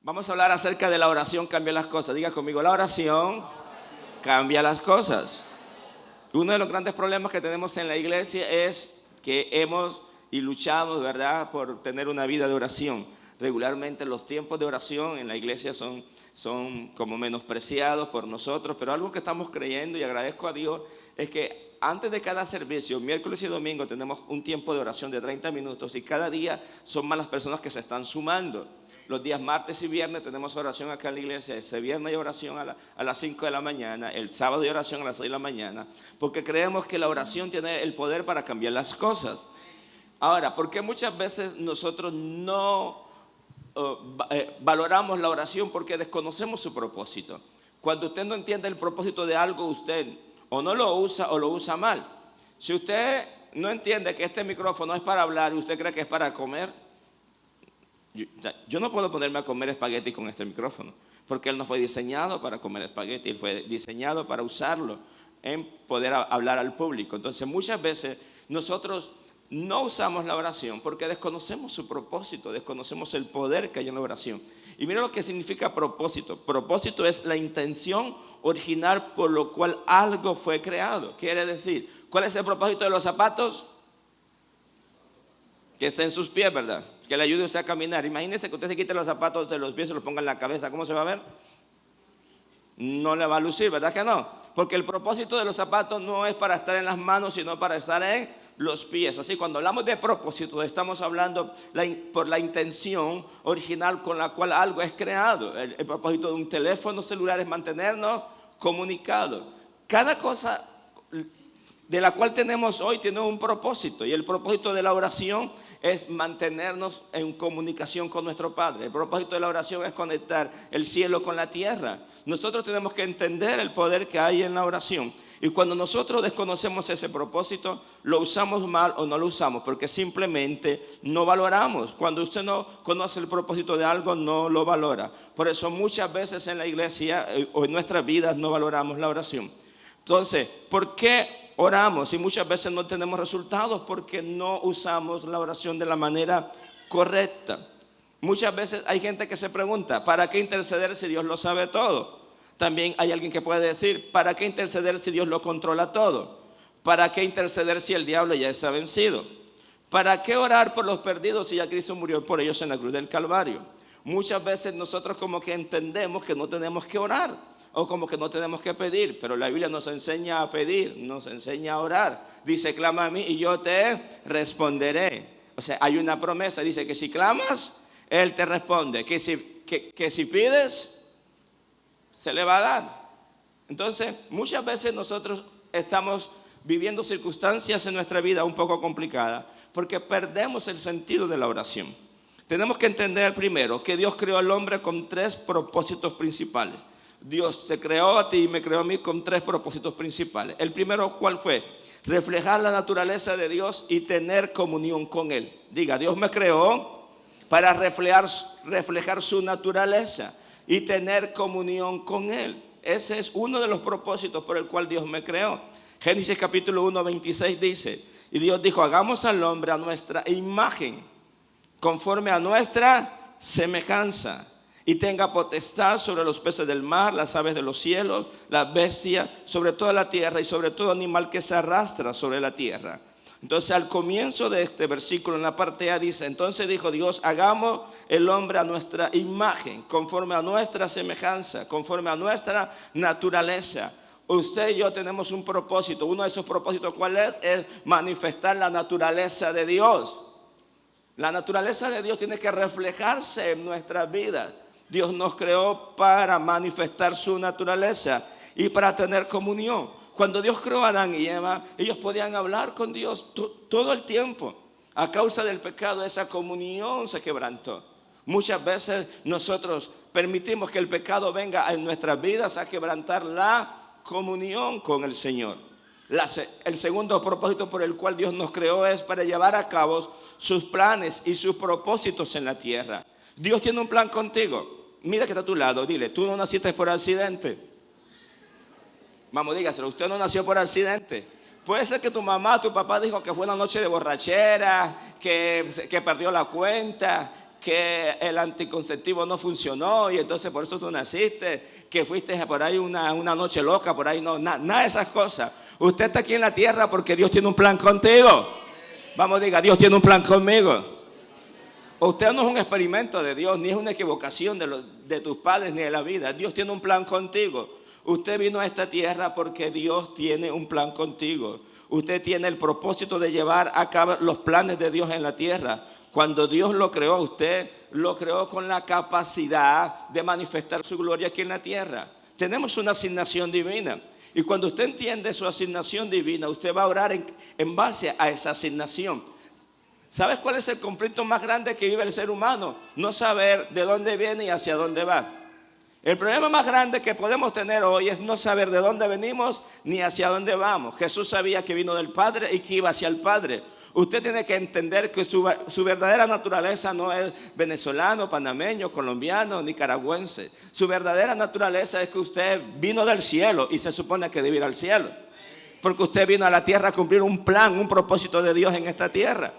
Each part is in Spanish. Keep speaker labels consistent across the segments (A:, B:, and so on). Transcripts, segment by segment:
A: Vamos a hablar acerca de la oración cambia las cosas. Diga conmigo, la oración cambia las cosas. Uno de los grandes problemas que tenemos en la iglesia es que hemos y luchamos, ¿verdad?, por tener una vida de oración. Regularmente los tiempos de oración en la iglesia son como menospreciados por nosotros, pero algo que estamos creyendo y agradezco a Dios es que antes de cada servicio, miércoles y domingo, tenemos un tiempo de oración de 30 minutos y cada día son más las personas que se están sumando. Los días martes y viernes tenemos oración acá en la iglesia. Ese viernes hay oración a las 5 de la mañana. El sábado hay oración a las 6 de la mañana. Porque creemos que la oración tiene el poder para cambiar las cosas. Ahora, ¿por qué muchas veces nosotros no valoramos la oración? Porque desconocemos su propósito. Cuando usted no entiende el propósito de algo, usted o no lo usa o lo usa mal. Si usted no entiende que este micrófono es para hablar y usted cree que es para comer, yo no puedo ponerme a comer espagueti con este micrófono, porque él no fue diseñado para comer espagueti, él fue diseñado para usarlo en poder hablar al público. Entonces muchas veces nosotros no usamos la oración porque desconocemos su propósito, desconocemos el poder que hay en la oración. Y mira lo que significa propósito. Propósito es la intención original por lo cual algo fue creado. Quiere decir, ¿cuál es el propósito de los zapatos? Que esté en sus pies, ¿verdad? Que le ayude a usted a caminar. Imagínese que usted se quite los zapatos de los pies y se los ponga en la cabeza. ¿Cómo se va a ver? No le va a lucir, ¿verdad que no? Porque el propósito de los zapatos no es para estar en las manos, sino para estar en los pies. Así, cuando hablamos de propósito, estamos hablando por la intención original con la cual algo es creado. El propósito de un teléfono celular es mantenernos comunicados. Cada cosa de la cual tenemos hoy tiene un propósito, y el propósito de la oración es mantenernos en comunicación con nuestro Padre. El propósito de la oración es conectar el cielo con la tierra. Nosotros tenemos que entender el poder que hay en la oración, y cuando nosotros desconocemos ese propósito, lo usamos mal o no lo usamos porque simplemente no valoramos. Cuando usted no conoce el propósito de algo, no lo valora. Por eso muchas veces en la iglesia o en nuestras vidas no valoramos la oración. Entonces, ¿por qué oramos y muchas veces no tenemos resultados? Porque no usamos la oración de la manera correcta. Muchas veces hay gente que se pregunta, ¿para qué interceder si Dios lo sabe todo? También hay alguien que puede decir, ¿para qué interceder si Dios lo controla todo? ¿Para qué interceder si el diablo ya está vencido? ¿Para qué orar por los perdidos si ya Cristo murió por ellos en la cruz del Calvario? Muchas veces nosotros como que entendemos que no tenemos que orar, o como que no tenemos que pedir, pero la Biblia nos enseña a pedir, nos enseña a orar. Dice, clama a mí y yo te responderé. O sea, hay una promesa, dice que si clamas, Él te responde, que si pides, se le va a dar. Entonces, muchas veces nosotros estamos viviendo circunstancias en nuestra vida un poco complicadas, porque perdemos el sentido de la oración. Tenemos que entender primero que Dios creó al hombre con 3 propósitos principales. Dios se creó a ti y me creó a mí con 3 propósitos principales. El primero, ¿cuál fue? Reflejar la naturaleza de Dios y tener comunión con Él. Diga, Dios me creó para reflejar su naturaleza y tener comunión con Él. Ese es uno de los propósitos por el cual Dios me creó. Génesis capítulo 1, 26 dice, y Dios dijo, hagamos al hombre a nuestra imagen, conforme a nuestra semejanza, y tenga potestad sobre los peces del mar, las aves de los cielos, las bestias, sobre toda la tierra y sobre todo animal que se arrastra sobre la tierra. Entonces al comienzo de este versículo, en la parte A dice, entonces dijo Dios, hagamos el hombre a nuestra imagen, conforme a nuestra semejanza, conforme a nuestra naturaleza. Usted y yo tenemos un propósito. Uno de esos propósitos, ¿cuál es? Es manifestar la naturaleza de Dios. La naturaleza de Dios tiene que reflejarse en nuestras vidas. Dios nos creó para manifestar su naturaleza y para tener comunión. Cuando Dios creó a Adán y Eva, ellos podían hablar con Dios todo el tiempo. A causa del pecado, esa comunión se quebrantó. Muchas veces nosotros permitimos que el pecado venga en nuestras vidas a quebrantar la comunión con el Señor. El segundo propósito por el cual Dios nos creó es para llevar a cabo sus planes y sus propósitos en la tierra. Dios tiene un plan contigo. Mira que está a tu lado, dile, tú no naciste por accidente. Vamos, dígaselo, usted no nació por accidente. Puede ser que tu mamá, tu papá dijo que fue una noche de borrachera, que perdió la cuenta, que el anticonceptivo no funcionó y entonces por eso tú naciste, que fuiste por ahí una noche loca, por ahí no, nada de esas cosas. Usted está aquí en la tierra porque Dios tiene un plan contigo. Vamos, diga, Dios tiene un plan conmigo. Usted no es un experimento de Dios, ni es una equivocación de tus padres, ni de la vida. Dios tiene un plan contigo. Usted vino a esta tierra porque Dios tiene un plan contigo. Usted tiene el propósito de llevar a cabo los planes de Dios en la tierra. Cuando Dios lo creó, usted lo creó con la capacidad de manifestar su gloria aquí en la tierra. Tenemos una asignación divina. Y cuando usted entiende su asignación divina, usted va a orar en base a esa asignación. ¿Sabes cuál es el conflicto más grande que vive el ser humano? No saber de dónde viene y hacia dónde va. El problema más grande que podemos tener hoy es no saber de dónde venimos ni hacia dónde vamos. Jesús sabía que vino del Padre y que iba hacia el Padre. Usted tiene que entender que su verdadera naturaleza no es venezolano, panameño, colombiano, nicaragüense. Su verdadera naturaleza es que usted vino del cielo y se supone que debe ir al cielo. Porque usted vino a la tierra a cumplir un plan, un propósito de Dios en esta tierra.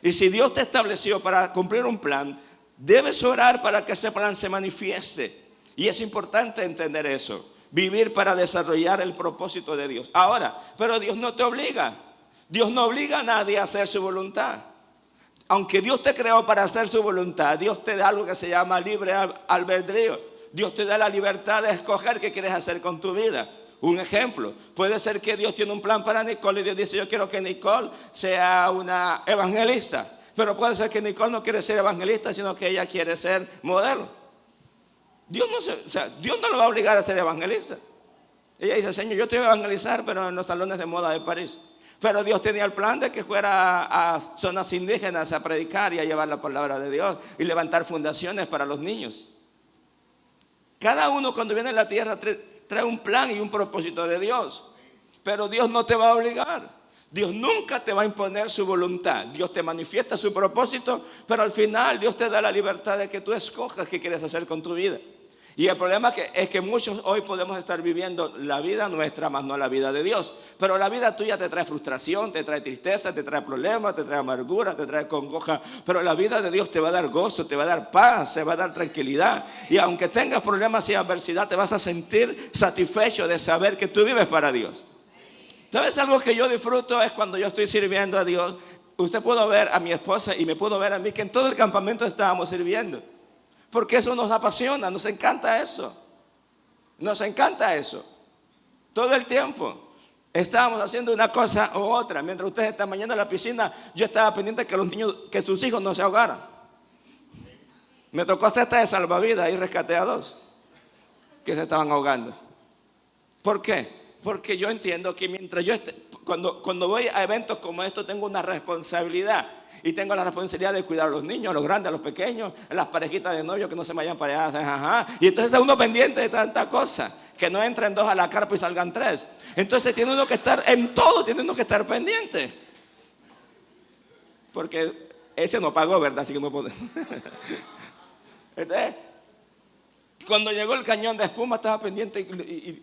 A: Y si Dios te estableció para cumplir un plan, debes orar para que ese plan se manifieste. Y es importante entender eso. Vivir para desarrollar el propósito de Dios. Ahora, pero Dios no te obliga. Dios no obliga a nadie a hacer su voluntad. Aunque Dios te creó para hacer su voluntad, Dios te da algo que se llama libre albedrío. Dios te da la libertad de escoger qué quieres hacer con tu vida. Un ejemplo, puede ser que Dios tiene un plan para Nicole y Dios dice, yo quiero que Nicole sea una evangelista. Pero puede ser que Nicole no quiere ser evangelista, sino que ella quiere ser modelo. Dios no lo va a obligar a ser evangelista. Ella dice, Señor, yo te voy a evangelizar, pero en los salones de moda de París. Pero Dios tenía el plan de que fuera a zonas indígenas a predicar y a llevar la palabra de Dios y levantar fundaciones para los niños. Cada uno cuando viene a la tierra trae un plan y un propósito de Dios. Pero Dios no te va a obligar. Dios nunca te va a imponer su voluntad. Dios te manifiesta su propósito, pero al final Dios te da la libertad de que tú escojas qué quieres hacer con tu vida. Y el problema es que muchos hoy podemos estar viviendo la vida nuestra, más no la vida de Dios. Pero la vida tuya te trae frustración, te trae tristeza, te trae problemas, te trae amargura, te trae congoja. Pero la vida de Dios te va a dar gozo, te va a dar paz, te va a dar tranquilidad. Y aunque tengas problemas y adversidad, te vas a sentir satisfecho de saber que tú vives para Dios. ¿Sabes algo que yo disfruto? Es cuando yo estoy sirviendo a Dios. Usted pudo ver a mi esposa y me pudo ver a mí que en todo el campamento estábamos sirviendo. Porque eso nos apasiona, nos encanta eso. Nos encanta eso. Todo el tiempo estábamos haciendo una cosa u otra. Mientras ustedes estaban mañana en la piscina, yo estaba pendiente que los niños, que sus hijos no se ahogaran. Me tocó hacer esta de salvavidas y rescaté a 2 que se estaban ahogando. ¿Por qué? Porque yo entiendo que mientras yo cuando voy a eventos como estos tengo una responsabilidad. Y tengo la responsabilidad de cuidar a los niños, a los grandes, a los pequeños, a las parejitas de novios que no se vayan para allá. Y entonces está uno pendiente de tanta cosa, que no entren 2 a la carpa y salgan 3. Entonces tiene uno que estar en todo, tiene uno que estar pendiente. Porque ese no pagó, ¿verdad? Así que no podemos. Entonces, cuando llegó el cañón de espuma estaba pendiente.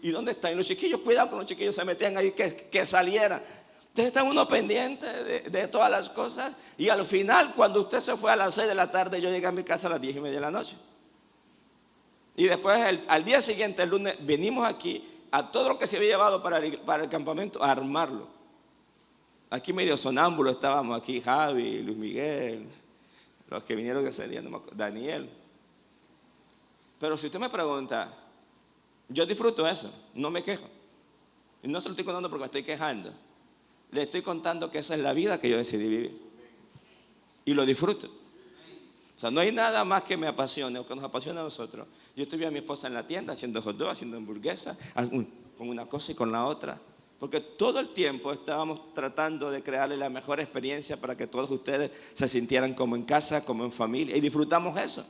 A: ¿Y dónde está? Y los chiquillos, cuidado con los chiquillos, se metían ahí que salieran. Entonces está uno pendiente de todas las cosas. Y al final, cuando usted se fue a las 6 de la tarde, yo llegué a mi casa a las 10:30 de la noche. Y después, al día siguiente, el lunes, venimos aquí a todo lo que se había llevado para el campamento, a armarlo. Aquí medio sonámbulo estábamos, aquí Javi, Luis Miguel, los que vinieron ese día, no me acuerdo, Daniel. Pero si usted me pregunta, yo disfruto eso, no me quejo. Y no se lo estoy contando porque me estoy quejando. Le estoy contando que esa es la vida que yo decidí vivir. Y lo disfruto. O sea, no hay nada más que me apasione o que nos apasione a nosotros. Yo estuve a mi esposa en la tienda haciendo hot dog, haciendo hamburguesas, con una cosa y con la otra. Porque todo el tiempo estábamos tratando de crearle la mejor experiencia para que todos ustedes se sintieran como en casa, como en familia. Y disfrutamos eso.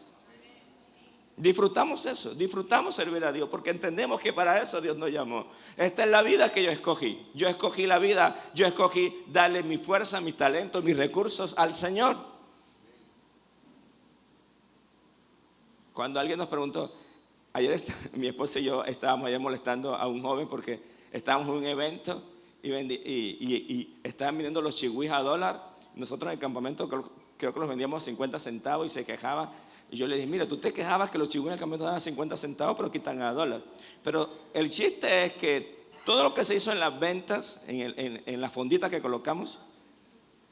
A: Disfrutamos eso, disfrutamos servir a Dios porque entendemos que para eso Dios nos llamó. Esta es la vida que yo escogí. Yo escogí la vida, yo escogí darle mi fuerza, mis talentos, mis recursos al Señor. Cuando alguien nos preguntó, ayer mi esposa y yo estábamos ayer molestando a un joven porque estábamos en un evento y estaban vendiendo los chihuis a $1. Nosotros en el campamento creo que los vendíamos a 50 centavos y se quejaba. Y yo le dije, mira, tú te quejabas que los chigüines en el camioneta daban 50 centavos, pero quitan a $1. Pero el chiste es que todo lo que se hizo en las ventas, en las fonditas que colocamos,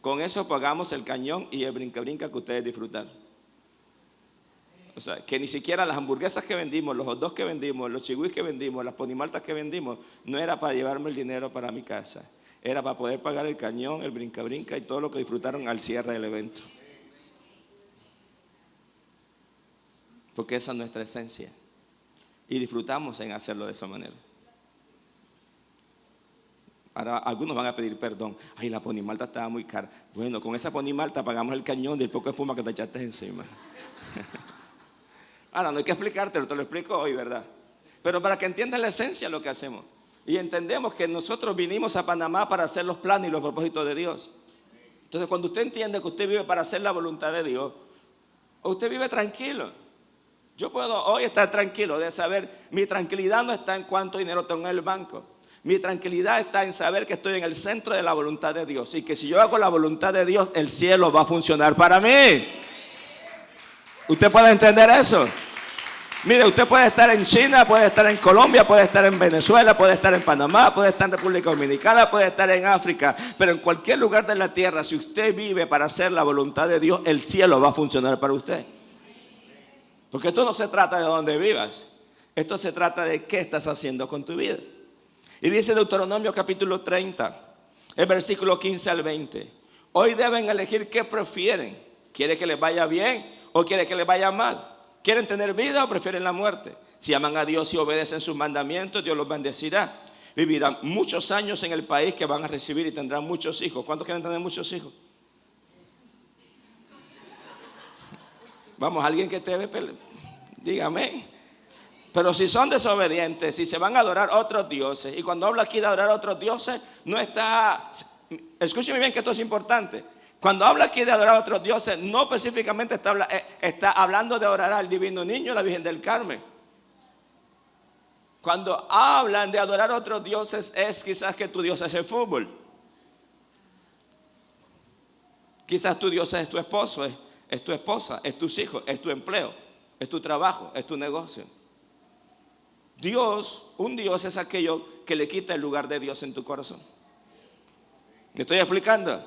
A: con eso pagamos el cañón y el brinca-brinca que ustedes disfrutaron. O sea, que ni siquiera las hamburguesas que vendimos, los hot dogs que vendimos, los chigüis que vendimos, las ponimaltas que vendimos, no era para llevarme el dinero para mi casa. Era para poder pagar el cañón, el brinca-brinca y todo lo que disfrutaron al cierre del evento. Porque esa es nuestra esencia. Y disfrutamos en hacerlo de esa manera. Ahora algunos van a pedir perdón. Ay, la ponimalta estaba muy cara. Bueno, con esa ponimalta pagamos el cañón del poco de espuma que te echaste encima. Ahora no hay que explicártelo, te lo explico hoy, ¿verdad? Pero para que entiendas la esencia de lo que hacemos. Y entendemos que nosotros vinimos a Panamá para hacer los planes y los propósitos de Dios. Entonces cuando usted entiende que usted vive para hacer la voluntad de Dios, usted vive tranquilo. Yo puedo hoy estar tranquilo de saber, mi tranquilidad no está en cuánto dinero tengo en el banco. Mi tranquilidad está en saber que estoy en el centro de la voluntad de Dios. Y que si yo hago la voluntad de Dios, el cielo va a funcionar para mí. ¿Usted puede entender eso? Mire, usted puede estar en China, puede estar en Colombia, puede estar en Venezuela, puede estar en Panamá, puede estar en República Dominicana, puede estar en África. Pero en cualquier lugar de la tierra, si usted vive para hacer la voluntad de Dios, el cielo va a funcionar para usted. Porque esto no se trata de dónde vivas. Esto se trata de qué estás haciendo con tu vida. Y dice Deuteronomio capítulo 30, el versículo 15 al 20. Hoy deben elegir qué prefieren. ¿Quiere que les vaya bien o quiere que les vaya mal? ¿Quieren tener vida o prefieren la muerte? Si aman a Dios y obedecen sus mandamientos, Dios los bendecirá. Vivirán muchos años en el país que van a recibir y tendrán muchos hijos. ¿Cuántos quieren tener muchos hijos? Vamos, alguien que te ve, dígame. Pero si son desobedientes, si se van a adorar otros dioses, y cuando hablo aquí de adorar otros dioses, no está, escúcheme bien que esto es importante. Cuando habla aquí de adorar a otros dioses, no específicamente está hablando de adorar al divino niño, la Virgen del Carmen. Cuando hablan de adorar a otros dioses, es quizás que tu Dios es el fútbol. Quizás tu Dios es tu esposo, es tu esposa, es tus hijos, es tu empleo, es tu trabajo, es tu negocio. Dios, un Dios es aquello que le quita el lugar de Dios en tu corazón. ¿Me estoy explicando?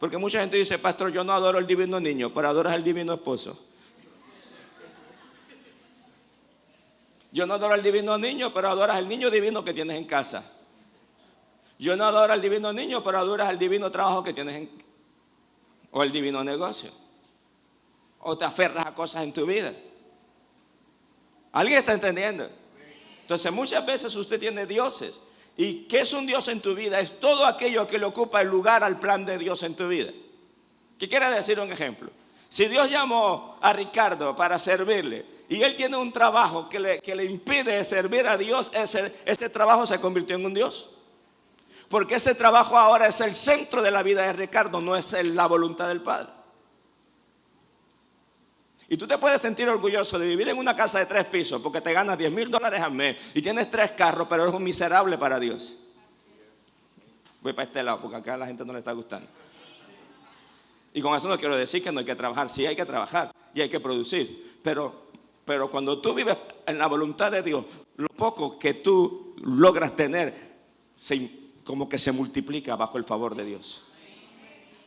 A: Porque mucha gente dice, pastor, yo no adoro al divino niño, pero adoras al divino esposo. Yo no adoro al divino niño, pero adoras al niño divino que tienes en casa. Yo no adoro al divino niño, pero adoras al divino trabajo que tienes o el divino negocio. O te aferras a cosas en tu vida. ¿Alguien está entendiendo? Entonces muchas veces usted tiene dioses. ¿Y qué es un Dios en tu vida? Es todo aquello que le ocupa el lugar al plan de Dios en tu vida. ¿Qué quiere decir un ejemplo? Si Dios llamó a Ricardo para servirle y él tiene un trabajo que le impide servir a Dios, ese trabajo se convirtió en un Dios. Porque ese trabajo ahora es el centro de la vida de Ricardo, no es la voluntad del Padre. Y tú te puedes sentir orgulloso de vivir en una casa de 3 pisos porque te ganas $10,000 al mes y tienes 3 carros, pero eres un miserable para Dios. Voy para este lado porque acá a la gente no le está gustando. Y con eso no quiero decir que no hay que trabajar. Sí hay que trabajar y hay que producir. Pero cuando tú vives en la voluntad de Dios, lo poco que tú logras tener como que se multiplica bajo el favor de Dios.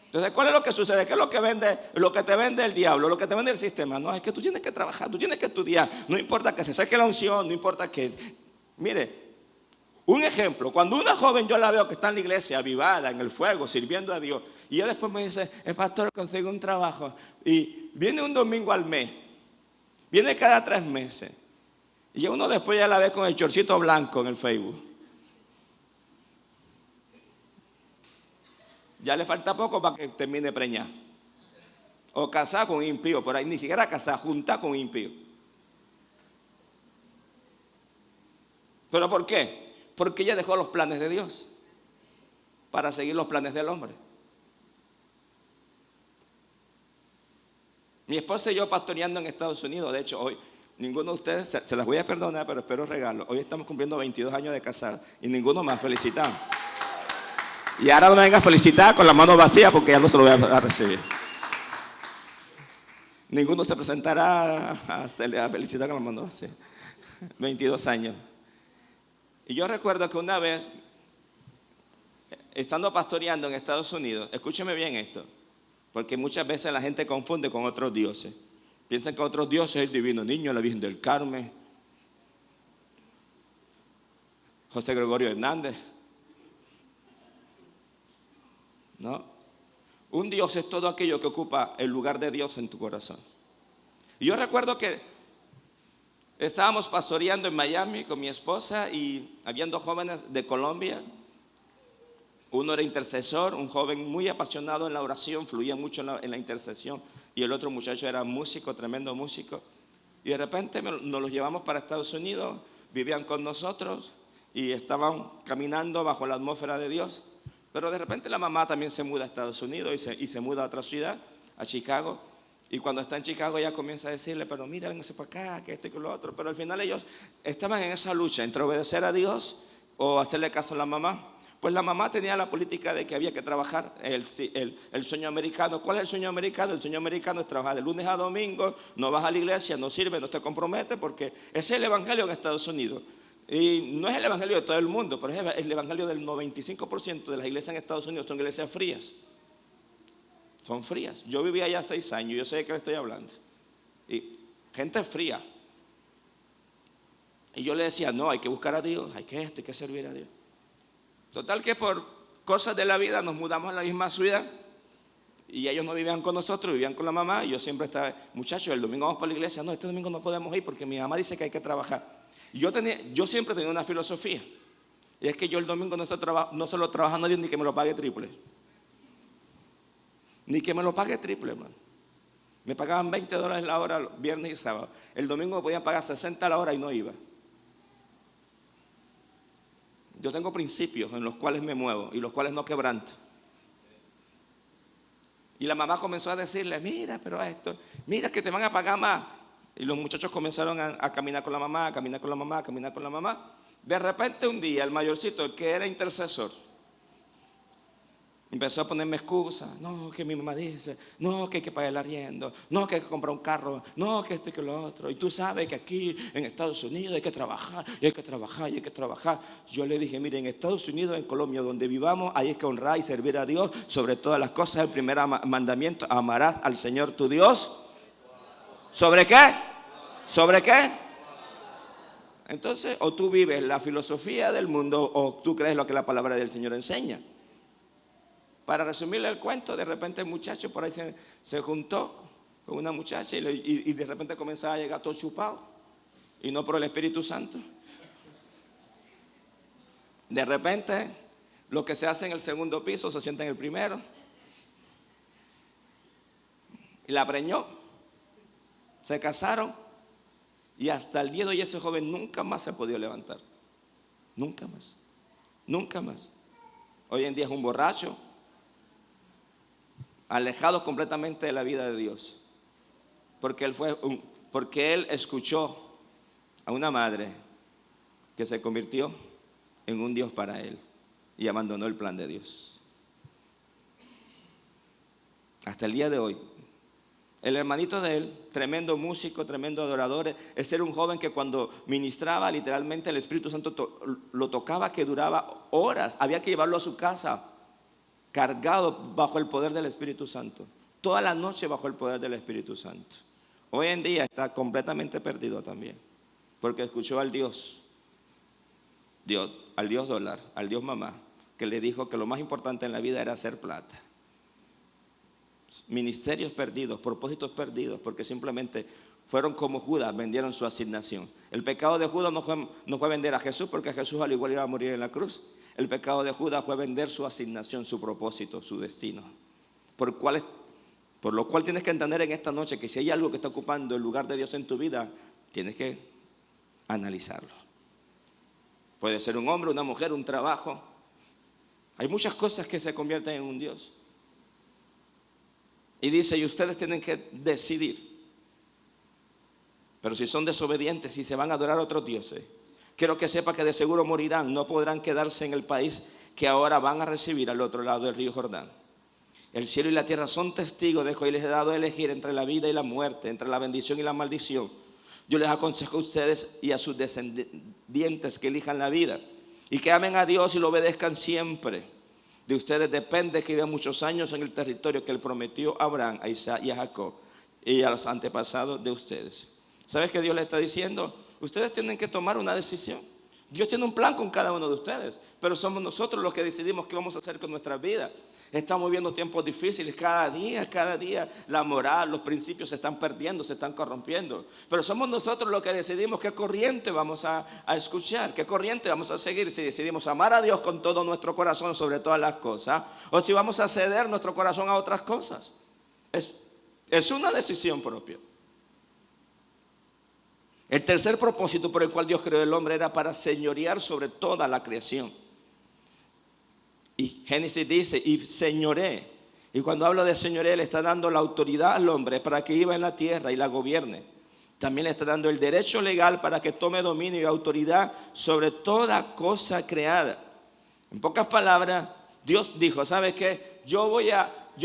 A: Entonces, ¿cuál es lo que sucede? ¿Qué es lo que te vende el diablo? Lo que te vende el sistema. No, es que tú tienes que trabajar, tú tienes que estudiar. No importa que se saque la unción, no importa que... Mire, un ejemplo. Cuando una joven yo la veo que está en la iglesia, avivada, en el fuego, sirviendo a Dios. Y ella después me dice, el pastor, consigo un trabajo. Y viene un domingo al mes. Viene cada 3 meses. Y uno después ya la ve con el chorcito blanco en el Facebook. Ya le falta poco para que termine preñada. O casada con un impío, por ahí ni siquiera casada, junta con un impío. ¿Pero por qué? Porque ella dejó los planes de Dios para seguir los planes del hombre. Mi esposa y yo pastoreando en Estados Unidos, de hecho hoy, ninguno de ustedes, se las voy a perdonar, pero espero regalo. Hoy estamos cumpliendo 22 años de casados y ninguno me ha felicitado. Y ahora no me venga a felicitar con la mano vacía porque ya no se lo voy a recibir. Ninguno se presentará a felicitar con la mano hace 22 años. Y yo recuerdo que una vez, estando pastoreando en Estados Unidos, escúcheme bien esto, porque muchas veces la gente confunde con otros dioses. Piensan que otros dioses es el Divino Niño, la Virgen del Carmen, José Gregorio Hernández. No. Un Dios es todo aquello que ocupa el lugar de Dios en tu corazón. Y yo recuerdo que estábamos pastoreando en Miami con mi esposa y habían dos jóvenes de Colombia. Uno era intercesor, un joven muy apasionado en la oración, fluía mucho en la intercesión. Y el otro muchacho era músico, tremendo músico. Y de repente nos los llevamos para Estados Unidos, vivían con nosotros y estaban caminando bajo la atmósfera de Dios. Pero de repente la mamá también se muda a Estados Unidos y se muda a otra ciudad, a Chicago. Y cuando está en Chicago ella comienza a decirle, pero mira, véngase para acá, que esto y que lo otro. Pero al final ellos estaban en esa lucha entre obedecer a Dios o hacerle caso a la mamá. Pues la mamá tenía la política de que había que trabajar el sueño americano. ¿Cuál es el sueño americano? El sueño americano es trabajar de lunes a domingo, no vas a la iglesia, no sirve, no te comprometes, porque ese es el evangelio en Estados Unidos. Y no es el evangelio de todo el mundo, pero es el evangelio del 95% de las iglesias en Estados Unidos son iglesias frías. Son frías. Yo viví allá 6 años, yo sé de qué le estoy hablando. Y gente fría. Y yo le decía, no, hay que buscar a Dios, hay que esto, hay que servir a Dios. Total que por cosas de la vida nos mudamos a la misma ciudad y ellos no vivían con nosotros, vivían con la mamá. Y yo siempre estaba, muchachos, el domingo vamos para la iglesia. No, este domingo no podemos ir porque mi mamá dice que hay que trabajar. Y yo siempre tenía una filosofía, y es que yo el domingo no solo trabajo a nadie ni que me lo pague triple. Ni que me lo pague triple, hermano. Me pagaban $20 la hora viernes y sábado. El domingo me podían pagar 60 la hora y no iba. Yo tengo principios en los cuales me muevo y los cuales no quebranto. Y la mamá comenzó a decirle, mira, pero esto, mira que te van a pagar más. Y los muchachos comenzaron a caminar con la mamá, a caminar con la mamá, a caminar con la mamá. De repente un día el mayorcito, el que era intercesor, empezó a ponerme excusas. No, que mi mamá dice, no, que hay que pagar el arriendo, no, que hay que comprar un carro, no, que esto y que lo otro. Y tú sabes que aquí en Estados Unidos hay que trabajar, y hay que trabajar, y hay que trabajar. Yo le dije, mire, en Estados Unidos, en Colombia, donde vivamos, ahí hay que honrar y servir a Dios sobre todas las cosas. El primer mandamiento, amarás al Señor tu Dios. ¿Sobre qué? ¿Sobre qué? Entonces, o tú vives la filosofía del mundo o tú crees lo que la palabra del Señor enseña. Para resumirle el cuento, de repente el muchacho por ahí se juntó con una muchacha y de repente comenzaba a llegar todo chupado. Y no por el Espíritu Santo. De repente, lo que se hace en el segundo piso se sienta en el primero. Y la preñó. Se casaron y hasta el día de hoy ese joven nunca más se ha podido levantar. Nunca más. Nunca más. Hoy en día es un borracho, alejado completamente de la vida de Dios. Porque él escuchó a una madre que se convirtió en un Dios para él y abandonó el plan de Dios. Hasta el día de hoy. El hermanito de él, tremendo músico, tremendo adorador, ese era un joven que cuando ministraba literalmente el Espíritu Santo lo tocaba, que duraba horas. Había que llevarlo a su casa cargado bajo el poder del Espíritu Santo. Toda la noche bajo el poder del Espíritu Santo. Hoy en día está completamente perdido también, porque escuchó al Dios dólar, al Dios mamá, que le dijo que lo más importante en la vida era hacer plata. Ministerios perdidos, propósitos perdidos, porque simplemente fueron como Judas, vendieron su asignación. El pecado de Judas no fue vender a Jesús, porque Jesús al igual iba a morir en la cruz. El pecado de Judas fue vender su asignación, su propósito, su destino. Por lo cual tienes que entender en esta noche que si hay algo que está ocupando el lugar de Dios en tu vida, tienes que analizarlo. Puede ser un hombre, una mujer, un trabajo. Hay muchas cosas que se convierten en un Dios. Y dice, y ustedes tienen que decidir. Pero si son desobedientes y se van a adorar a otros dioses, quiero que sepa que de seguro morirán. No podrán quedarse en el país que ahora van a recibir al otro lado del río Jordán. El cielo y la tierra son testigos de que hoy les he dado a elegir entre la vida y la muerte, entre la bendición y la maldición. Yo les aconsejo a ustedes y a sus descendientes que elijan la vida y que amen a Dios y lo obedezcan siempre. De ustedes depende que vivan muchos años en el territorio que Él prometió a Abraham, a Isaac y a Jacob y a los antepasados de ustedes. ¿Sabes qué Dios les está diciendo? Ustedes tienen que tomar una decisión. Dios tiene un plan con cada uno de ustedes, pero somos nosotros los que decidimos qué vamos a hacer con nuestra vida. Estamos viviendo tiempos difíciles, cada día la moral, los principios se están perdiendo, se están corrompiendo. Pero somos nosotros los que decidimos qué corriente vamos a escuchar, qué corriente vamos a seguir, si decidimos amar a Dios con todo nuestro corazón sobre todas las cosas, o si vamos a ceder nuestro corazón a otras cosas. Es una decisión propia. El tercer propósito por el cual Dios creó el hombre era para señorear sobre toda la creación. Y Génesis dice, y señoré. Y cuando habla de señoré, le está dando la autoridad al hombre para que viva en la tierra y la gobierne. También le está dando el derecho legal para que tome dominio y autoridad sobre toda cosa creada. En pocas palabras, Dios dijo, ¿sabes qué? Yo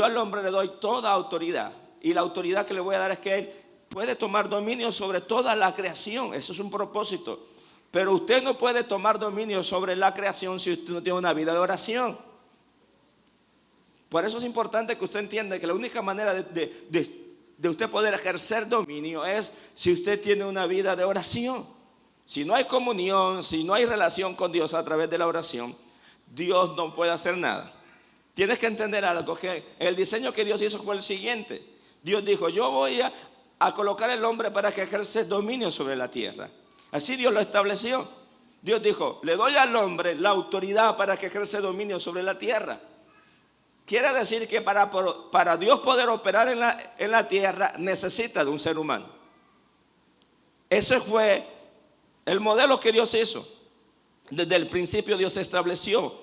A: al hombre le doy toda autoridad. Y la autoridad que le voy a dar es que él puede tomar dominio sobre toda la creación. Eso es un propósito. Pero usted no puede tomar dominio sobre la creación si usted no tiene una vida de oración. Por eso es importante que usted entienda que la única manera de usted poder ejercer dominio es si usted tiene una vida de oración. Si no hay comunión, si no hay relación con Dios a través de la oración, Dios no puede hacer nada. Tienes que entender algo, que el diseño que Dios hizo fue el siguiente. Dios dijo, yo voy a colocar el hombre para que ejerce dominio sobre la tierra. Así Dios lo estableció. Dios dijo, le doy al hombre la autoridad para que ejerce dominio sobre la tierra. Quiere decir que para Dios poder operar en la tierra necesita de un ser humano. Ese fue el modelo que Dios hizo. Desde el principio Dios estableció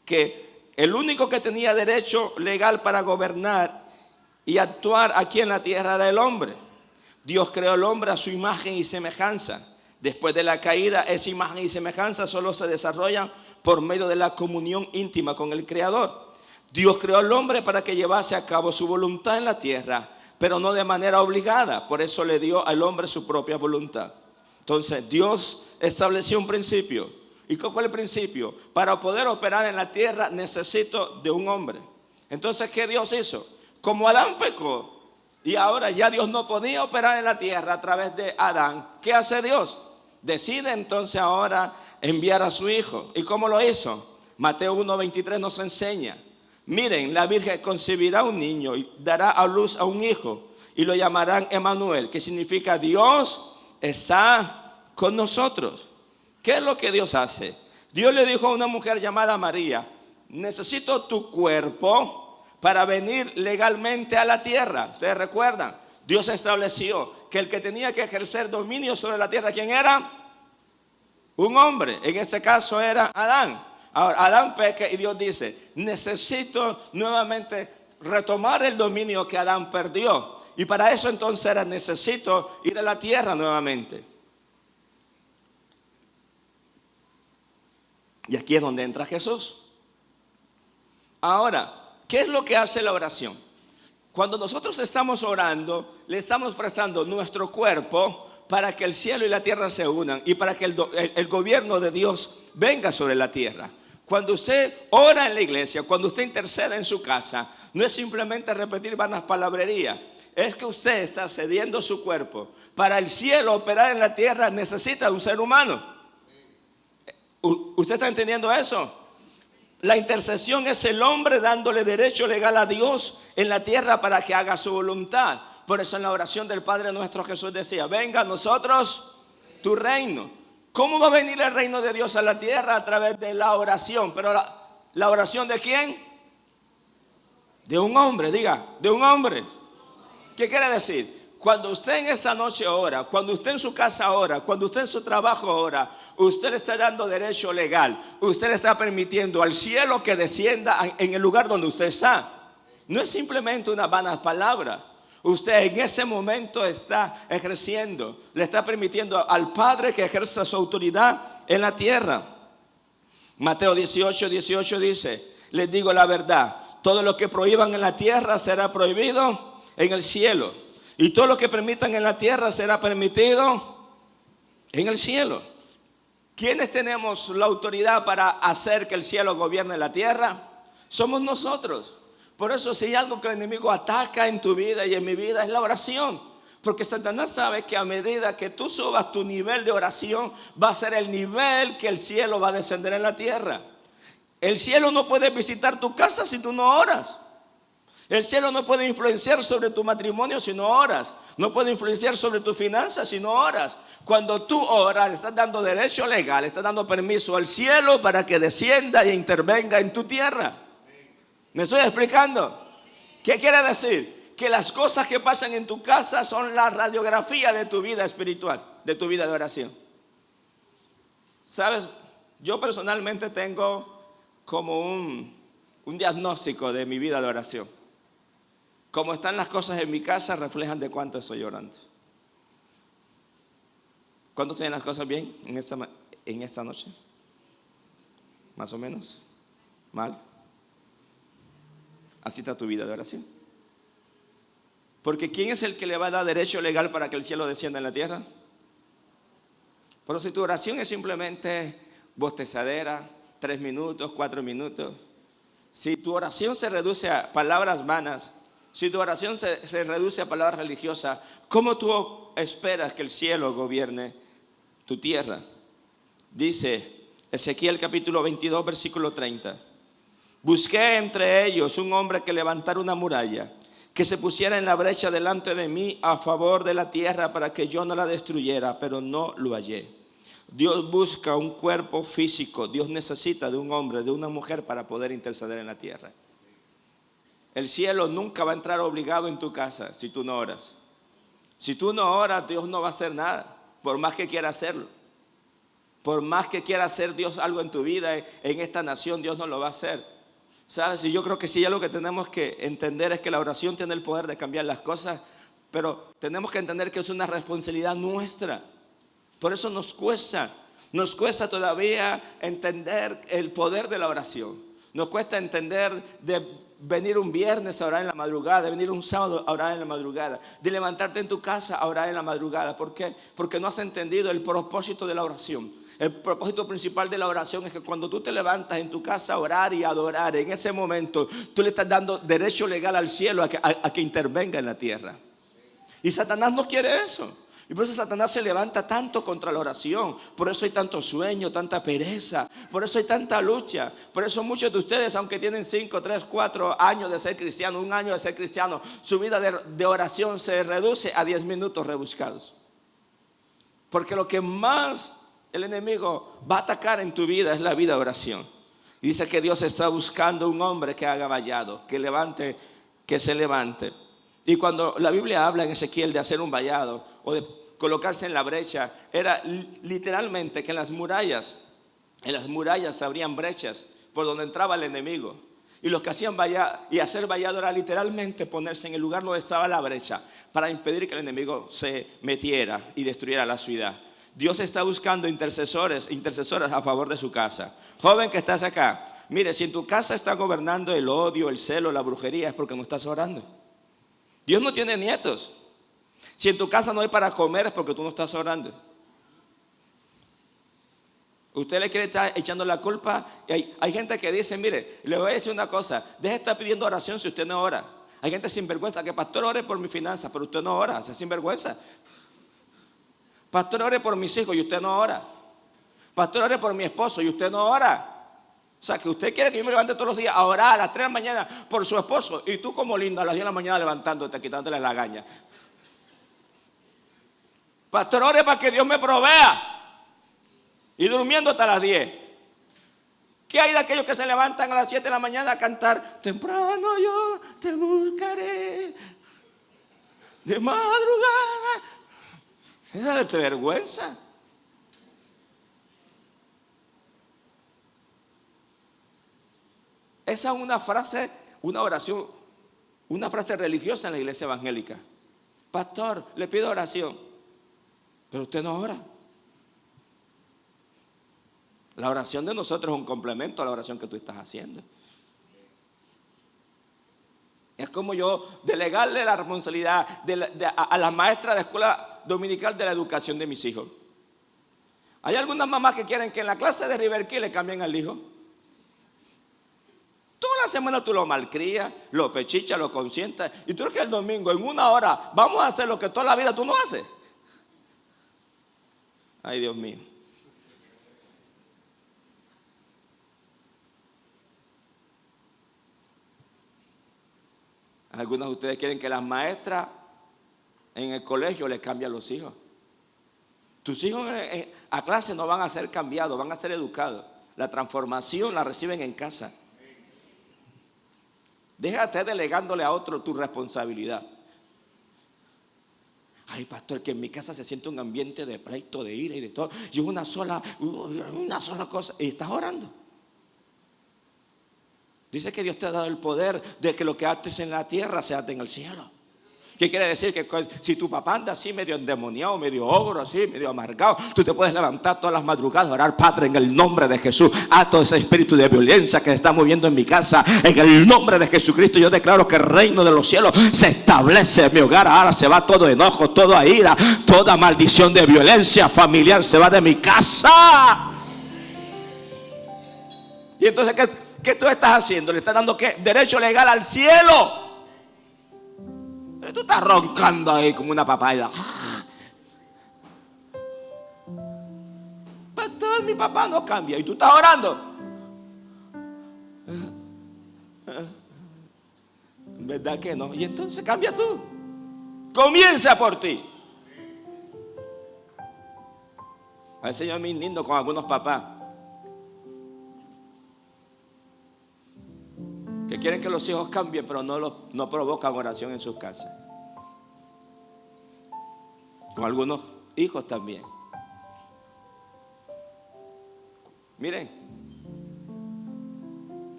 A: que el único que tenía derecho legal para gobernar y actuar aquí en la tierra era el hombre. Dios creó al hombre a su imagen y semejanza. Después de la caída, esa imagen y semejanza solo se desarrollan por medio de la comunión íntima con el Creador. Dios creó al hombre para que llevase a cabo su voluntad en la tierra, pero no de manera obligada. Por eso le dio al hombre su propia voluntad. Entonces Dios estableció un principio. ¿Y cuál fue el principio? Para poder operar en la tierra necesito de un hombre. Entonces, ¿qué Dios hizo? Como Adán pecó y ahora ya Dios no podía operar en la tierra a través de Adán, ¿qué hace Dios? Decide entonces ahora enviar a su hijo. ¿Y cómo lo hizo? Mateo 1:23 nos enseña. Miren, la Virgen concebirá un niño y dará a luz a un hijo y lo llamarán Emmanuel, que significa Dios está con nosotros. ¿Qué es lo que Dios hace? Dios le dijo a una mujer llamada María, necesito tu cuerpo para venir legalmente a la tierra. Ustedes recuerdan, Dios estableció que el que tenía que ejercer dominio sobre la tierra, ¿quién era? Un hombre, en este caso era Adán. Ahora, Adán peca y Dios dice, necesito nuevamente retomar el dominio que Adán perdió. Y para eso entonces necesito ir a la tierra nuevamente. Y aquí es donde entra Jesús. Ahora, ¿qué es lo que hace la oración? Cuando nosotros estamos orando, le estamos prestando nuestro cuerpo para que el cielo y la tierra se unan y para que el gobierno de Dios venga sobre la tierra. Cuando usted ora en la iglesia, cuando usted intercede en su casa, no es simplemente repetir vanas palabrerías. Es que usted está cediendo su cuerpo. Para el cielo operar en la tierra necesita de un ser humano. ¿Usted está entendiendo eso? La intercesión es el hombre dándole derecho legal a Dios en la tierra para que haga su voluntad. Por eso en la oración del Padre nuestro Jesús decía, venga a nosotros tu reino. ¿Cómo va a venir el reino de Dios a la tierra? A través de la oración. Pero ¿la oración de quién? De un hombre, diga, de un hombre. ¿Qué quiere decir? Cuando usted en esa noche ora, cuando usted en su casa ora, cuando usted en su trabajo ora, usted le está dando derecho legal. Usted le está permitiendo al cielo que descienda en el lugar donde usted está. No es simplemente una vana palabra. Usted en ese momento está ejerciendo, le está permitiendo al Padre que ejerza su autoridad en la tierra. Mateo 18:18 dice, les digo la verdad, Todo lo que prohíban en la tierra será prohibido en el cielo. Y todo lo que permitan en la tierra será permitido en el cielo. ¿Quiénes tenemos la autoridad para hacer que el cielo gobierne la tierra? Somos nosotros. Por eso si hay algo que el enemigo ataca en tu vida y en mi vida es la oración. Porque Satanás sabe que a medida que tú subas tu nivel de oración, va a ser el nivel que el cielo va a descender en la tierra. El cielo no puede visitar tu casa si tú no oras. El cielo no puede influenciar sobre tu matrimonio si no oras. No puede influenciar sobre tus finanzas si no oras. Cuando tú oras, estás dando derecho legal, estás dando permiso al cielo para que descienda e intervenga en tu tierra. ¿Me estoy explicando? ¿Qué quiere decir? Que las cosas que pasan en tu casa son la radiografía de tu vida espiritual, de tu vida de oración. ¿Sabes? Yo personalmente tengo como un diagnóstico de mi vida de oración. Como están las cosas en mi casa, reflejan de cuánto estoy orando. ¿Cuántos tienen las cosas bien en esta noche? ¿Más o menos? ¿Mal? Así está tu vida de oración. Porque ¿quién es el que le va a dar derecho legal para que el cielo descienda en la tierra? Pero si tu oración es simplemente bostezadera, 3 minutos, 4 minutos. Si tu oración se reduce a palabras vanas, si tu oración se reduce a palabras religiosas, ¿cómo tú esperas que el cielo gobierne tu tierra? Dice Ezequiel capítulo 22, versículo 30. Busqué entre ellos un hombre que levantara una muralla, que se pusiera en la brecha delante de mí a favor de la tierra para que yo no la destruyera, pero no lo hallé. Dios busca un cuerpo físico. Dios necesita de un hombre, de una mujer para poder interceder en la tierra. El cielo nunca va a entrar obligado en tu casa si tú no oras. Si tú no oras, Dios no va a hacer nada, por más que quiera hacerlo. Por más que quiera hacer Dios algo en tu vida, en esta nación, Dios no lo va a hacer. ¿Sabes? Y yo creo que sí, ya lo que tenemos que entender es que la oración tiene el poder de cambiar las cosas, pero tenemos que entender que es una responsabilidad nuestra. Por eso nos cuesta todavía entender el poder de la oración. Nos cuesta entender de venir un viernes a orar en la madrugada, de venir un sábado a orar en la madrugada, de levantarte en tu casa a orar en la madrugada. ¿Por qué? Porque no has entendido el propósito de la oración. El propósito principal de la oración es que cuando tú te levantas en tu casa a orar y adorar, en ese momento tú le estás dando derecho legal al cielo a que intervenga en la tierra. Y Satanás no quiere eso. Y por eso Satanás se levanta tanto contra la oración. Por eso hay tanto sueño, tanta pereza. Por eso hay tanta lucha. Por eso muchos de ustedes, aunque tienen 5, 3, 4 años de ser cristiano, 1 año de ser cristiano, su vida de oración se reduce a 10 minutos rebuscados. Porque lo que más el enemigo va a atacar en tu vida es la vida de oración. Y dice que Dios está buscando un hombre que haga vallado, que se levante. Y cuando la Biblia habla en Ezequiel de hacer un vallado o de colocarse en la brecha, era literalmente que en las murallas se abrían brechas por donde entraba el enemigo. Y los que hacían vallado y hacer vallado era literalmente ponerse en el lugar donde estaba la brecha para impedir que el enemigo se metiera y destruyera la ciudad. Dios está buscando intercesoras a favor de su casa. Joven que estás acá, mire, si en tu casa está gobernando el odio, el celo, la brujería, es porque no estás orando. Dios no tiene nietos. Si en tu casa no hay para comer es porque tú no estás orando. Usted le quiere estar echando la culpa. Y hay gente que dice, mire, le voy a decir una cosa, deje de estar pidiendo oración si usted no ora. Hay gente sinvergüenza que pastor ore por mi finanza, pero usted no ora, es sinvergüenza. Pastor ore por mis hijos y usted no ora. Pastor ore por mi esposo y usted no ora. O sea, que usted quiere que yo me levante todos los días a orar a las 3 de la mañana por su esposo. Y tú como lindo a las 10 de la mañana levantándote, quitándole la gaña. Pastor, ore para que Dios me provea. Y durmiendo hasta las 10. ¿Qué hay de aquellos que se levantan a las 7 de la mañana a cantar? Temprano yo te buscaré. De madrugada. Es de darte vergüenza. Esa es una frase, una oración, una frase religiosa en la iglesia evangélica. Pastor, le pido oración, pero usted no ora. La oración de nosotros es un complemento a la oración que tú estás haciendo. Es como yo delegarle la responsabilidad a las maestras de escuela dominical de la educación de mis hijos. Hay algunas mamás que quieren que en la clase de River Key le cambien al hijo. Toda la semana tú lo malcrías, lo pechichas, lo consientas. Y tú crees que el domingo, en 1 hora, vamos a hacer lo que toda la vida tú no haces. Ay, Dios mío. Algunos de ustedes quieren que las maestras en el colegio le cambien a los hijos. Tus hijos a clase no van a ser cambiados, van a ser educados. La transformación la reciben en casa. Déjate delegándole a otro tu responsabilidad. Ay, pastor, que en mi casa se siente un ambiente de pleito, de ira y de todo. Y una sola cosa. Y estás orando. Dice que Dios te ha dado el poder de que lo que ates en la tierra se ate en el cielo. ¿Qué quiere decir? Que si tu papá anda así medio endemoniado, medio ogro, así, medio amargado, tú te puedes levantar todas las madrugadas, orar: Padre, en el nombre de Jesús, ato ese espíritu de violencia que se está moviendo en mi casa. En el nombre de Jesucristo yo declaro que el reino de los cielos se establece en mi hogar. Ahora se va todo enojo, toda ira, toda maldición de violencia familiar se va de mi casa. Y entonces, ¿qué tú estás haciendo? Le estás dando ¿qué? Derecho legal al cielo. Tú estás roncando ahí como una papaya. Pastor, mi papá no cambia. Y tú estás orando. ¿Verdad que no? Y entonces cambia tú. Comienza por ti. Al Señor me lindo con algunos papás que quieren que los hijos cambien, pero no provocan oración en sus casas. Con algunos hijos también. Miren,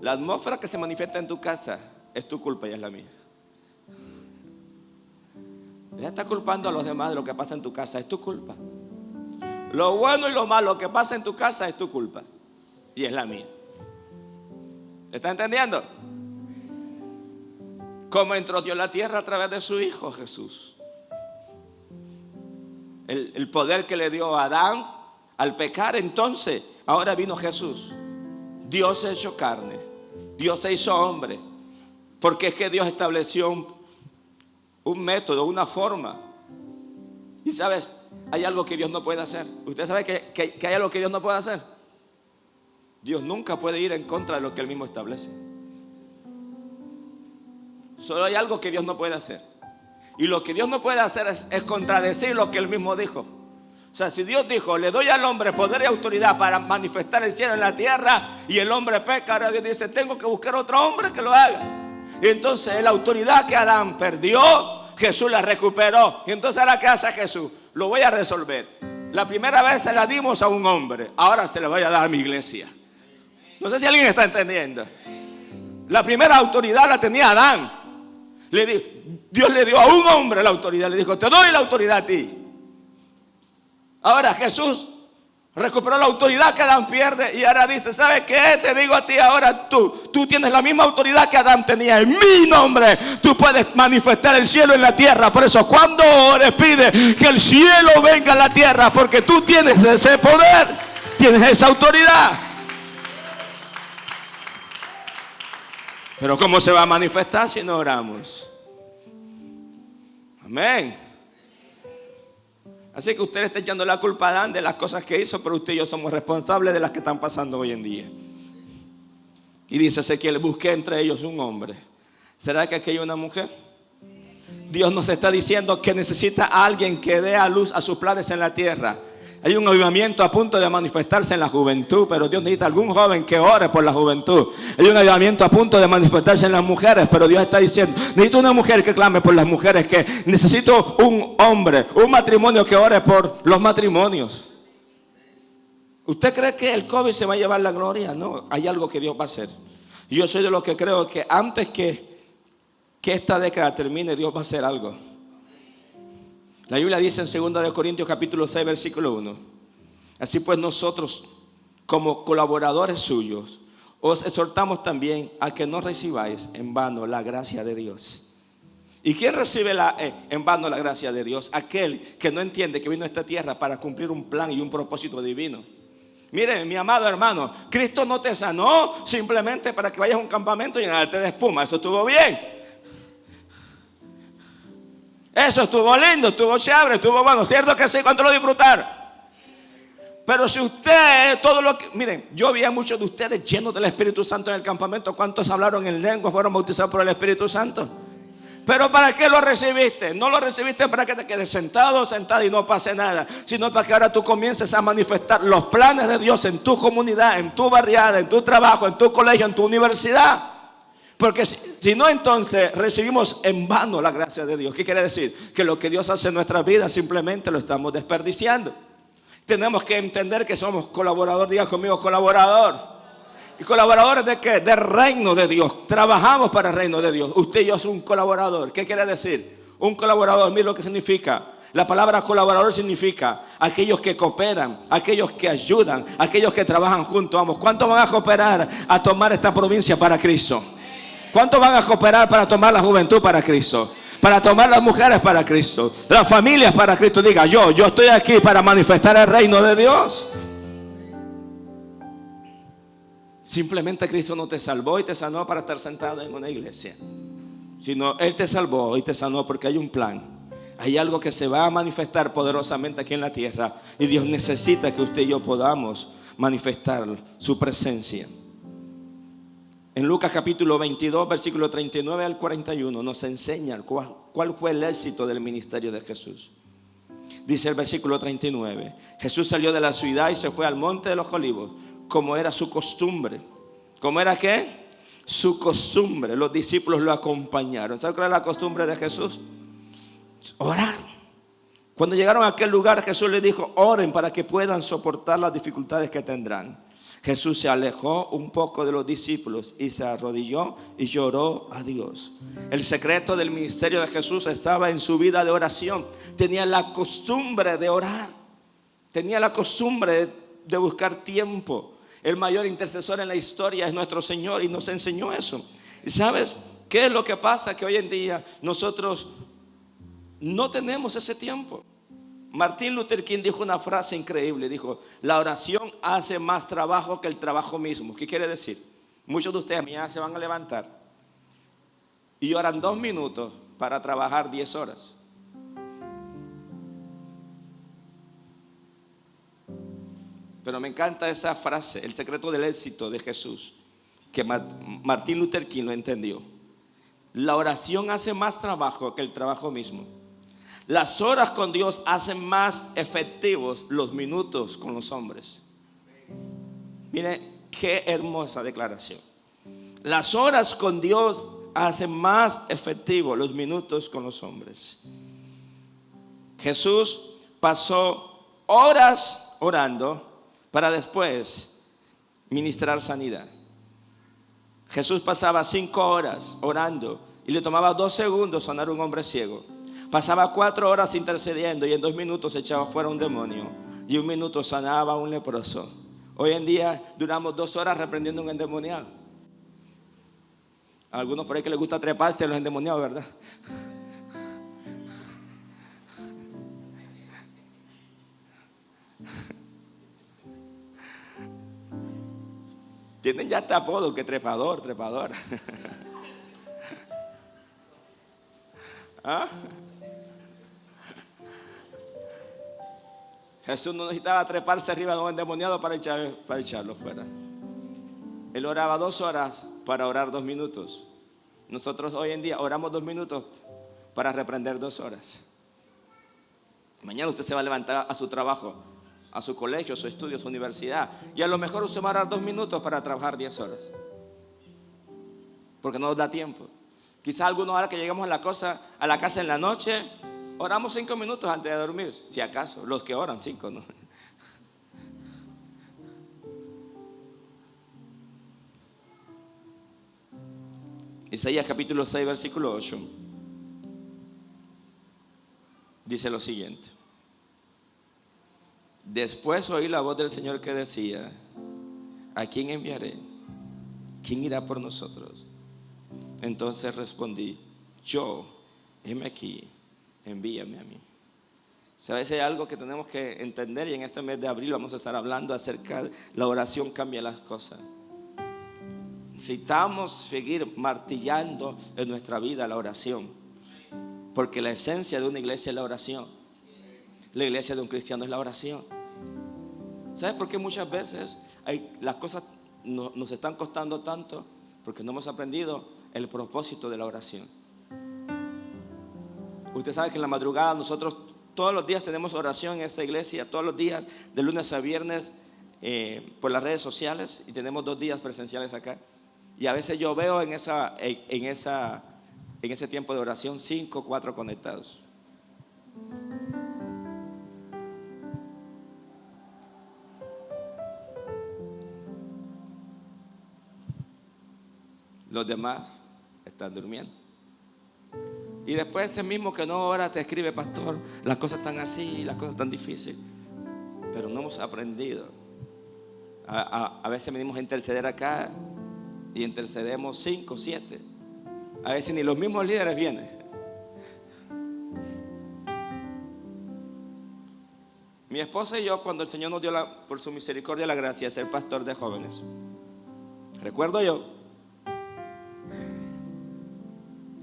A: la atmósfera que se manifiesta en tu casa es tu culpa y es la mía. Deja de estar culpando a los demás de lo que pasa en tu casa, es tu culpa. Lo bueno y lo malo que pasa en tu casa es tu culpa y es la mía. ¿Estás entendiendo? ¿Cómo entró Dios a la tierra? A través de su Hijo Jesús. El poder que le dio a Adán al pecar, entonces ahora vino Jesús. Dios se hizo carne, Dios se hizo hombre, porque es que Dios estableció un método, una forma. Y sabes, hay algo que Dios no puede hacer. ¿Usted sabe que hay algo que Dios no puede hacer? Dios nunca puede ir en contra de lo que Él mismo establece. Solo hay algo que Dios no puede hacer. Y lo que Dios no puede hacer es contradecir lo que Él mismo dijo. O sea, si Dios dijo: le doy al hombre poder y autoridad para manifestar el cielo en la tierra, y el hombre peca, ahora Dios dice: tengo que buscar otro hombre que lo haga. Y entonces la autoridad que Adán perdió, Jesús la recuperó. Y entonces ahora, ¿qué hace Jesús? Lo voy a resolver. La primera vez se la dimos a un hombre, ahora se la voy a dar a mi iglesia. No sé si alguien está entendiendo. La primera autoridad la tenía Adán. Dios le dio a un hombre la autoridad. Le dijo: te doy la autoridad a ti. Ahora Jesús recuperó la autoridad que Adán pierde. Y ahora dice: ¿sabes qué? Te digo a ti ahora, tú tienes la misma autoridad que Adán tenía. En mi nombre tú puedes manifestar el cielo en la tierra. Por eso cuando ores, pide que el cielo venga a la tierra, porque tú tienes ese poder, tienes esa autoridad. Pero ¿cómo se va a manifestar si no oramos? Amén. Así que usted está echando la culpa a Adán de las cosas que hizo, pero usted y yo somos responsables de las que están pasando hoy en día. Y dice Ezequiel: busqué entre ellos un hombre. ¿Será que aquí hay una mujer? Dios nos está diciendo que necesita a alguien que dé a luz a sus planes en la tierra. Hay un avivamiento a punto de manifestarse en la juventud, pero Dios necesita algún joven que ore por la juventud. Hay un avivamiento a punto de manifestarse en las mujeres, pero Dios está diciendo: necesito una mujer que clame por las mujeres, que necesito un hombre, un matrimonio que ore por los matrimonios. ¿Usted cree que el COVID se va a llevar la gloria? No, hay algo que Dios va a hacer. Yo soy de los que creo que antes que esta década termine, Dios va a hacer algo. La Biblia dice en 2 Corintios capítulo 6 versículo 1: así pues nosotros, como colaboradores suyos, os exhortamos también a que no recibáis en vano la gracia de Dios. ¿Y quién recibe en vano la gracia de Dios? Aquel que no entiende que vino a esta tierra para cumplir un plan y un propósito divino. Mire, mi amado hermano, Cristo no te sanó simplemente para que vayas a un campamento y llenarte de espuma. Eso estuvo bien. Eso estuvo lindo, estuvo chévere, estuvo bueno. ¿Cierto que sí? ¿Cuánto lo disfrutaron? Pero si usted, todo lo que... Miren, yo vi a muchos de ustedes llenos del Espíritu Santo en el campamento. ¿Cuántos hablaron en lengua? ¿Fueron bautizados por el Espíritu Santo? Pero ¿para qué lo recibiste? No lo recibiste para que te quedes sentado o sentada y no pase nada, sino para que ahora tú comiences a manifestar los planes de Dios en tu comunidad, en tu barriada, en tu trabajo, en tu colegio, en tu universidad. Porque si no, entonces recibimos en vano la gracia de Dios. ¿Qué quiere decir? Que lo que Dios hace en nuestras vidas simplemente lo estamos desperdiciando. Tenemos que entender que somos colaboradores. Diga conmigo, colaborador. ¿Y colaboradores de qué? Del reino de Dios. Trabajamos para el reino de Dios. Usted y yo somos un colaborador. ¿Qué quiere decir? Un colaborador, mire lo que significa. La palabra colaborador significa aquellos que cooperan, aquellos que ayudan, aquellos que trabajan juntos. Vamos, ¿cuántos van a cooperar a tomar esta provincia para Cristo? ¿Cuántos van a cooperar para tomar la juventud para Cristo? Para tomar las mujeres para Cristo, las familias para Cristo. Diga, yo estoy aquí para manifestar el reino de Dios. Simplemente Cristo no te salvó y te sanó para estar sentado en una iglesia, sino Él te salvó y te sanó porque hay un plan. Hay algo que se va a manifestar poderosamente aquí en la tierra, y Dios necesita que usted y yo podamos manifestar su presencia. En Lucas capítulo 22, versículo 39 al 41 nos enseña cuál fue el éxito del ministerio de Jesús. Dice el versículo 39: Jesús salió de la ciudad y se fue al monte de los olivos, como era su costumbre. ¿Cómo era qué? Su costumbre. Los discípulos lo acompañaron. ¿Sabe cuál era la costumbre de Jesús? Orar. Cuando llegaron a aquel lugar, Jesús les dijo: oren para que puedan soportar las dificultades que tendrán. Jesús se alejó un poco de los discípulos y se arrodilló y lloró a Dios. El secreto del ministerio de Jesús estaba en su vida de oración. Tenía la costumbre de orar. Tenía la costumbre de buscar tiempo. El mayor intercesor en la historia es nuestro Señor, y nos enseñó eso. ¿Y sabes qué es lo que pasa? Que hoy en día nosotros no tenemos ese tiempo. Martin Luther King dijo una frase increíble. Dijo: la oración hace más trabajo que el trabajo mismo. ¿Qué quiere decir? Muchos de ustedes mañana se van a levantar y oran 2 minutos para trabajar 10 horas. Pero me encanta esa frase, el secreto del éxito de Jesús, que Martin Luther King lo entendió. La oración hace más trabajo que el trabajo mismo. Las horas con Dios hacen más efectivos los minutos con los hombres. Mire qué hermosa declaración. Las horas con Dios hacen más efectivos los minutos con los hombres. Jesús pasó horas orando para después ministrar sanidad. Jesús pasaba 5 horas orando y le tomaba 2 segundos sanar a un hombre ciego. Pasaba 4 horas intercediendo y en 2 minutos echaba fuera un demonio, y 1 minuto sanaba a un leproso. Hoy en día duramos 2 horas reprendiendo a un endemoniado. A algunos por ahí que les gusta treparse a los endemoniados, ¿verdad? Tienen ya este apodo, que trepador. ¿Ah? Jesús no necesitaba treparse arriba de un endemoniado para echarlo fuera. Él oraba 2 horas para orar 2 minutos. Nosotros hoy en día oramos 2 minutos para reprender 2 horas. Mañana usted se va a levantar a su trabajo, a su colegio, a su estudio, a su universidad, y a lo mejor usted va a orar 2 minutos para trabajar 10 horas. Porque no nos da tiempo. Quizás algunos, ahora que llegamos a la casa en la noche, oramos 5 minutos antes de dormir, si acaso, los que oran 5, ¿no? Isaías capítulo 6, versículo 8 dice lo siguiente: después oí la voz del Señor que decía: ¿a quién enviaré? ¿quién irá por nosotros? Entonces respondí, yo, heme aquí, envíame a mí. ¿Sabes? Hay algo que tenemos que entender, y en este mes de abril vamos a estar hablando acerca de la oración cambia las cosas. Necesitamos seguir martillando en nuestra vida la oración, porque la esencia de una iglesia es la oración. La iglesia de un cristiano es la oración. ¿Sabes por qué muchas veces las cosas nos están costando tanto? Porque no hemos aprendido el propósito de la oración. Usted sabe que en la madrugada nosotros todos los días tenemos oración en esta iglesia, todos los días de lunes a viernes por las redes sociales, y tenemos 2 días presenciales acá. Y a veces yo veo en ese tiempo de oración 5 o 4 conectados. Los demás están durmiendo. Y después ese mismo que no ora te escribe: pastor, las cosas están así, las cosas están difíciles. Pero no hemos aprendido. A veces venimos a interceder acá y intercedemos 5, 7. A veces ni los mismos líderes vienen. Mi esposa y yo, cuando el Señor nos dio por su misericordia la gracia de ser pastor de jóvenes, recuerdo yo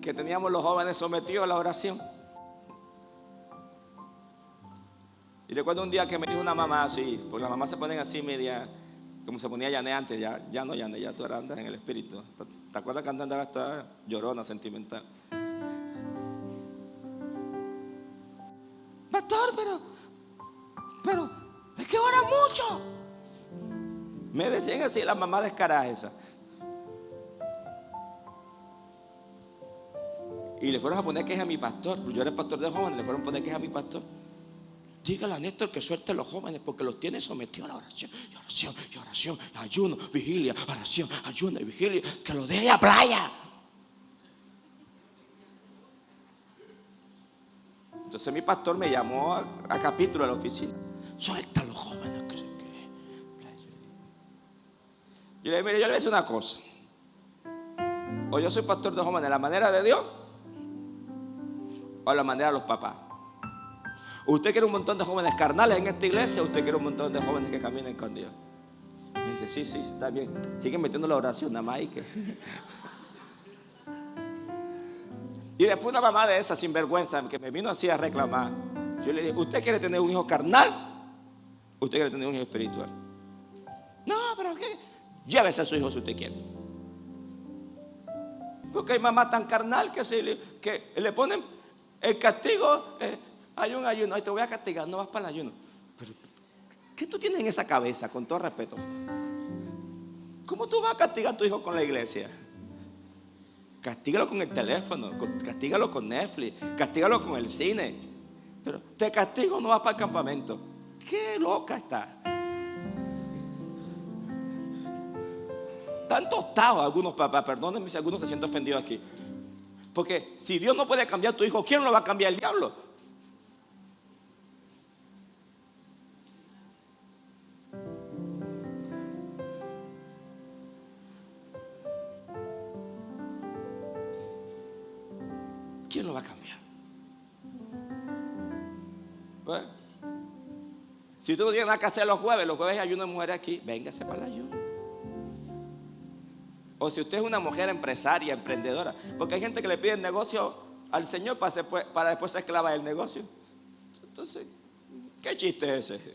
A: que teníamos los jóvenes sometidos a la oración. Y recuerdo un día que me dijo una mamá así, porque las mamás se ponen así media, como se ponía Yané antes. Ya no, Yané, ya tú andas en el espíritu. ¿Te acuerdas que antes andaba esta llorona sentimental? Pastor, pero es que ora mucho. Me decían así las mamás descaradas esas. Y le fueron a poner queja a mi pastor. Yo era el pastor de jóvenes, le fueron a poner queja a mi pastor. Dígale a Néstor que suelte a los jóvenes, porque los tiene sometidos a la oración. Y oración, y oración, y ayuno, vigilia, oración, ayuno y vigilia. Que los deje a playa. Entonces mi pastor me llamó a capítulo a la oficina. Suelta a los jóvenes, que se quede. Y le dije: mire, yo le voy a decir una cosa. O yo soy pastor de jóvenes a la manera de Dios, o a la manera de los papás. ¿Usted quiere un montón de jóvenes carnales en esta iglesia, o usted quiere un montón de jóvenes que caminen con Dios? Me dice: sí, está bien. Siguen metiendo la oración nada más. Y después una mamá de esa sinvergüenza que me vino así a reclamar, yo le dije: ¿usted quiere tener un hijo carnal? ¿Usted quiere tener un hijo espiritual? No, pero ¿qué? Llévese a su hijo si usted quiere. Porque hay mamás tan carnal que le ponen el castigo. Hay un ayuno, ay, te voy a castigar, no vas para el ayuno. Pero ¿qué tú tienes en esa cabeza, con todo respeto? ¿Cómo tú vas a castigar a tu hijo con la iglesia? Castígalo con el teléfono, castígalo con Netflix, castígalo con el cine. Pero te castigo, no vas para el campamento. ¡Qué loca está! Están tostados algunos papás, perdónenme si algunos se sienten ofendidos aquí. Porque si Dios no puede cambiar a tu hijo, ¿quién lo va a cambiar? El diablo. ¿Quién lo va a cambiar? Bueno, si tú no tienes nada que hacer los jueves hay ayuno de mujeres aquí, véngase para el ayuno. O si usted es una mujer empresaria, emprendedora, porque hay gente que le pide el negocio al Señor para después ser esclava del negocio. Entonces, ¿qué chiste es ese?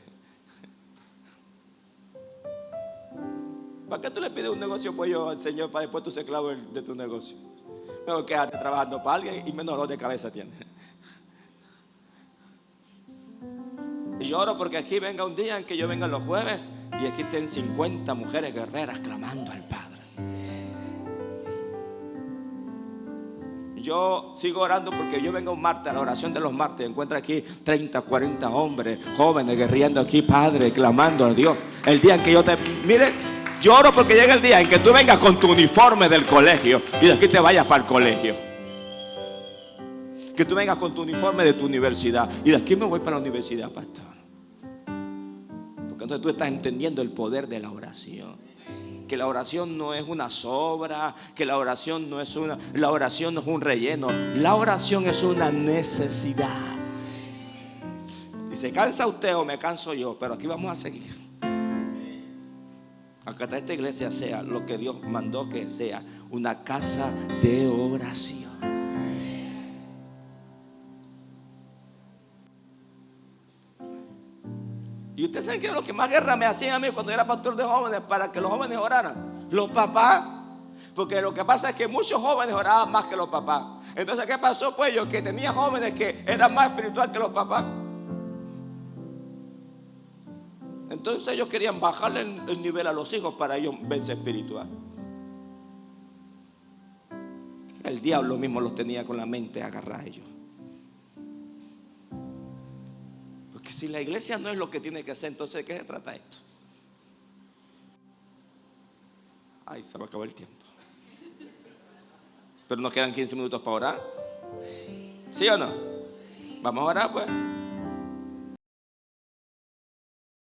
A: ¿Para qué tú le pides un negocio al Señor para después tú ser esclavo de tu negocio? Mejor quédate trabajando para alguien y menos dolor de cabeza tienes. Y yo oro porque aquí venga un día en que yo venga los jueves y aquí estén 50 mujeres guerreras clamando al Padre. Yo sigo orando porque yo venga un martes a la oración de los martes, encuentro aquí 30, 40 hombres jóvenes guerreando aquí, Padre, clamando a Dios. El día en que yo mire, yo oro porque llega el día en que tú vengas con tu uniforme del colegio y de aquí te vayas para el colegio. Que tú vengas con tu uniforme de tu universidad y de aquí me voy para la universidad, pastor. Porque entonces tú estás entendiendo el poder de la oración. que la oración no es una sobra, que la oración no es un relleno. La oración es una necesidad. Y se cansa usted o me canso yo, pero aquí vamos a seguir. Aunque esta iglesia sea lo que Dios mandó que sea, una casa de oración. Y ustedes saben que era lo que más guerra me hacían a mí cuando era pastor de jóvenes, para que los jóvenes oraran. Los papás. Porque lo que pasa es que muchos jóvenes oraban más que los papás. Entonces, ¿qué pasó? Pues yo que tenía jóvenes que eran más espirituales que los papás. Entonces ellos querían bajarle el nivel a los hijos para ellos verse espiritual. El diablo mismo los tenía con la mente agarrada a ellos. Porque si la iglesia no es lo que tiene que ser, entonces ¿de qué se trata esto? Ay, se va a acabar el tiempo. Pero nos quedan 15 minutos para orar. ¿Sí o no? Vamos a orar pues.